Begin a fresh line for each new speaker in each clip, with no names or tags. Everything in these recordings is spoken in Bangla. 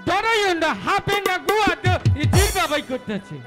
ডরাই না হাফে না গুয়াতে ইজির বাবাই করতেছে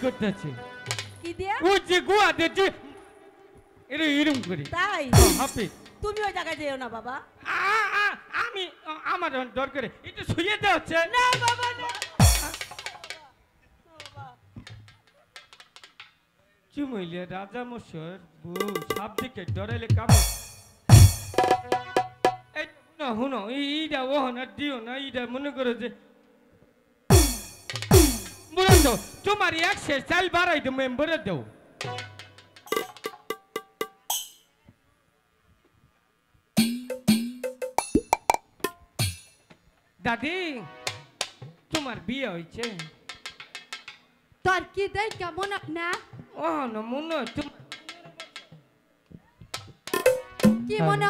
করতেছে
কি দিয়া
ও যে গোয়া দেছে এর এরম করে
তাই
হাফে
তুমি ওই জায়গায় যেও না বাবা
আমি আমার দরকার একটু শুয়ে দাও হচ্ছে
না বাবা না
চুমইলে রাজা মশার বউ সাপ দিকে ডরাইলে কামড় এই না হুনো এইটা ও না দিও না এইটা মনে করো যে বলে দাও তোমার একশো চাল বাড়াই তো মেম্বারে দাও দাদি তোমার বিয়ে হয়েছে
তোর কি দেখ কেমন না
ও না মনে হয়
কি মনে